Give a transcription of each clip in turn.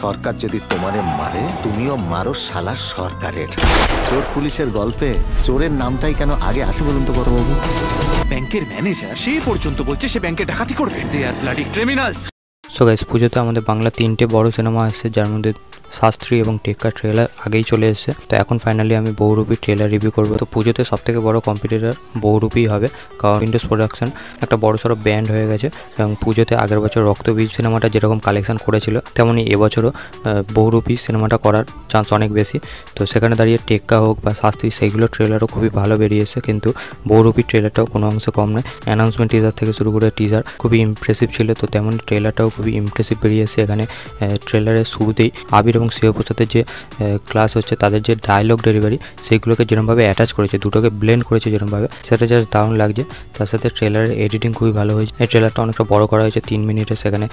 সরকার যদি তোমারে মারে, তুমিও মারো শালা সরকারের। চোর পুলিশের গল্পে চোরের নামটাই কেন আগে আসে বলুন তো বড়বাবু? ব্যাংকের ম্যানেজার সে পর্যন্ত বলছে সে ব্যাংকে ডাকাতি করবে। দে আর ব্লাডি ক্রিমিনালস। সো গাইস, পুজোতে আমাদের বাংলা 3টে বড় সিনেমা আসছে, যার মধ্যে শাস্ত্রী এবং টেক্কা ট্রেলার আগেই চলে এসেছে। তো এখন ফাইনালি আমি বহুরূপী ট্রেলার রিভিউ করবো। তো পুজোতে সবথেকে বড় কম্পিটিটর বহুরূপী হবে, কারণ উইন্ডোজ প্রোডাকশন একটা বড়সড় ব্যান্ড হয়ে গেছে। এবং পুজোতে আগের বছর রক্তবীজ সিনেমাটা যেরকম কালেকশন করেছিল, তেমনই এবছরও বহুরূপী সিনেমাটা করার চান্স অনেক বেশি। তো সেখানে দাঁড়িয়ে টেক্কা হোক বা শাস্ত্রী, সেইগুলো ট্রেলারও খুবই ভালো বেরিয়েছে, কিন্তু বহুরূপী ট্রেলারটাও কোনো অংশে কম নয়। অ্যানাউন্সমেন্ট টিজার থেকে শুরু করে টিজার খুবই ইমপ্রেসিভ ছিল, তো তেমনই ট্রেলারটাও খুবই ইমপ্রেসিভ বেরিয়েছে। এখানে ট্রেলারের শুরুতেই আবির এবং শিবপ্রসাদের যে ক্লাস হচ্ছে, তাদের যে ডায়লগ ডেলিভারি, সেইগুলোকে যেরকমভাবে অ্যাটাচ করেছে, দুটোকে ব্লেন্ড করেছে যেরকমভাবে, সেটা জাস্ট দারুণ লাগছে। তার সাথে ট্রেলারের এডিটিং খুবই ভালো হয়েছে। এই ট্রেলারটা অনেকটা বড় করা হয়েছে, 3 মিনিটে। সেখানে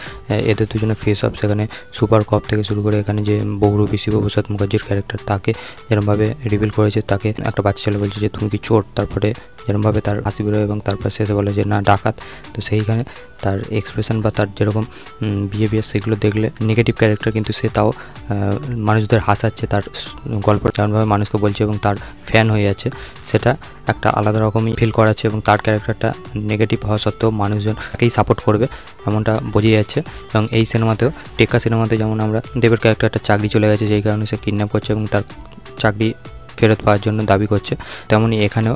এদের দুজনে ফেস অফ, সেখানে সুপার কপ থেকে শুরু করে এখানে যে বহুরূপী শিবপ্রসাদ মুখার্জির ক্যারেক্টার, তাকে যেরকমভাবে রিভিল করেছে, তাকে একটা বাচ্চা ছেলে বলছে যে তুমি কি চোর, তারপরে যেরকমভাবে তার হাসি বেরোয় এবং তারপর শেষে বলে যে না ডাকাত। তো সেইখানে তার এক্সপ্রেশন বা তার যেরকম বিহেভিয়ার, সেগুলো দেখলে নেগেটিভ ক্যারেক্টার, কিন্তু সে তাও মানুষদের হাসাচ্ছে, তার গল্প যেমনভাবে মানুষকে বলছে এবং তার ফ্যান হয়ে যাচ্ছে, সেটা একটা আলাদা রকমই ফিল করাচ্ছে। এবং তার ক্যারেক্টারটা নেগেটিভ হওয়া সত্ত্বেও মানুষজন তাকেই সাপোর্ট করবে এমনটা বোঝা যাচ্ছে। এবং এই সিনেমাতেও, টেক্কা সিনেমাতে যেমন আমরা দেবের ক্যারেক্টারটা চাকরি চলে গেছে, যেই কারণে সে কিডন্যাপ করছে এবং তার চাকরি ফেরত পাওয়ার জন্য দাবি করছে, তেমনই এখানেও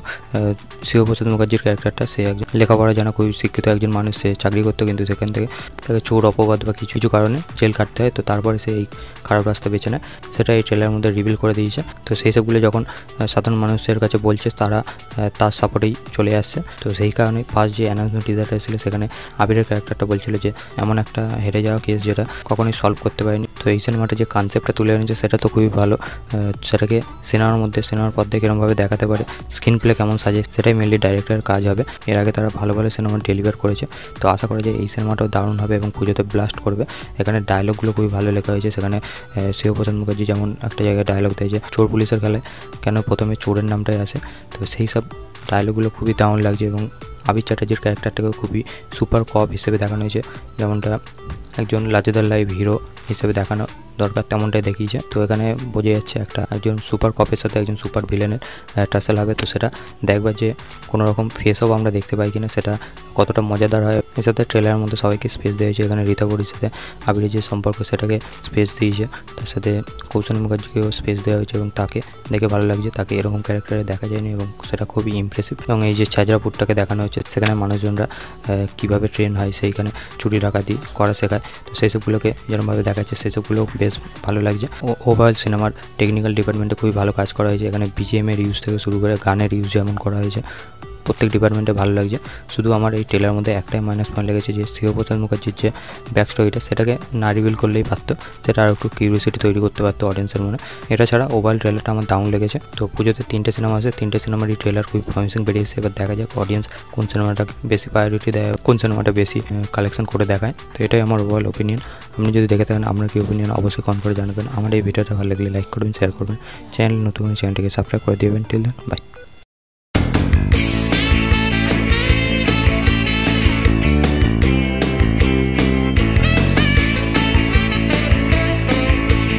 শিবপ্রসাদ মুখার্জির ক্যারেক্টারটা, সে একজন লেখাপড়া জানা খুবই শিক্ষিত একজন মানুষ, সে চাকরি করতো, কিন্তু সেখান থেকে তাকে চোর অপবাদ বা কিছু কিছু কারণে জেল কাটতে হয়। তো তারপরে সে এই খারাপ রাস্তা বেছে নেয়, সেটা এই ট্রেলারের মধ্যে রিভিল করে দিয়েছে। তো সেই সবগুলো যখন সাধারণ মানুষের কাছে বলছে, তারা তার সাপোর্টেই চলে আসছে। তো সেই কারণে ফার্স্ট যে অ্যানাউন্সমেন্ট টিজারটা এসেছিল, সেখানে আবিরের ক্যারেক্টারটা বলছিল যে এমন একটা হেরে যাওয়া কেস যেটা কখনোই সলভ করতে পারেনি। তো এই সিনেমাটা যে কনসেপ্টটা তুলে এনেছে, সেটা তো খুবই ভালো। সেটাকে সিনেমার মধ্যে, সিনেমার পর থেকে এরকমভাবে দেখাতে পারে, স্ক্রিন প্লে কেমন সাজে, সেটাই মেনলি ডাইরেক্টরের কাজ হবে। এর আগে তারা ভালো ভালো সিনেমা ডেলিভার করেছে, তো আশা করা যায় এই সিনেমাটাও দারুণ হবে এবং পুজোতে ব্লাস্ট করবে। এখানে ডায়লগগুলো খুবই ভালো লেখা হয়েছে। সেখানে শিবপ্রসাদ মুখার্জি যেমন একটা জায়গায় ডায়লগ দেয় যে চোর পুলিশের খেলায় কেন প্রথমে চোরের নামটাই আসে, তো সেই সব ডায়লগগুলো খুবই দারুণ লাগছে। এবং আবির চ্যাটার্জির ক্যারেক্টারটাকেও খুবই সুপার কপ হিসেবে দেখানো হয়েছে, যেমনটা একজন লাজেদার লাইভ হিরো হিসেবে দেখানো দরকার, তেমনটাই দেখিয়েছে। তো এখানে বোঝা যাচ্ছে একজন সুপার কপের সাথে একজন সুপার ভিলেনের টাসেল হবে। তো সেটা দেখবার যে কোনো রকম ফেস অফ আমরা দেখতে পাই কিনা, সেটা কতটা মজাদার হয়। এর সাথে ট্রেলারের মধ্যে সবাইকে স্পেস দেওয়া হয়েছে। এখানে রীতা বড়ির সাথে আবিরের যে সম্পর্ক, সেটাকে স্পেস দিয়েছে। তার সাথে কৌশলী মুখার্জিকেও স্পেস দেওয়া হয়েছে এবং তাকে দেখে ভালো লাগছে, তাকে এরকম ক্যারেক্টারে দেখা যায়নি এবং সেটা খুবই ইমপ্রেসিভ। এবং এই যে ছাজরাপুরটাকে দেখানো হচ্ছে, সেখানে মানুষজনরা কীভাবে ট্রেন হয়, সেইখানে চুরি ডাকাতি করা শেখায়। তো সেই সবগুলোকে যেরকমভাবে দেখাচ্ছে, সেই সবগুলো বেশ ভালো লাগছে। ওভারঅল সিনেমার টেকনিক্যাল ডিপার্টমেন্টে খুবই ভালো কাজ করা হয়েছে। এখানে বিজিএমের ইউজ থেকে শুরু করে গানের ইউজ যেমন করা হয়েছে, প্রত্যেক ডিপার্টমেন্টে ভালো লাগছে। শুধু আমার এই ট্রেলারের মধ্যে একটাই মাইনাস পয়েন্ট লেগেছে, যে শিবপ্রসাদ মুখার্জির যে ব্যাক স্টোরিটা, সেটাকে না রিভিল করলেই পারতো, সেটা আর একটু কিউরিওসিটি তৈরি করতে পারতো অডিয়েন্সের মনে। এটা ছাড়া ওভারঅল ট্রেলারটা আমার দারুণ লেগেছে। তো পুজোতে 3টে সিনেমা আছে, 3টে সিনেমারই ট্রেলার খুবই প্রমিসিং বেরিয়েছে। এবার দেখা যাক অডিয়েন্স কোন সিনেমাটাকে বেশি প্রায়োরিটি দেয়, কোন সিনেমাটা বেশি কালেকশন করে দেখায়। তো এটাই আমার ওভারঅল ওপিনিয়ন। আপনি যদি দেখে থাকেন, আপনার কি ওপিনিয়ন অবশ্যই কমেন্ট করে জানাবেন। আমার এই ভিডিওটা ভালো লাগলে লাইক করবেন, শেয়ার করবেন, চ্যানেল নতুন চ্যানেলটিকে সাবস্ক্রাইব করে দেবেন। Till then, by.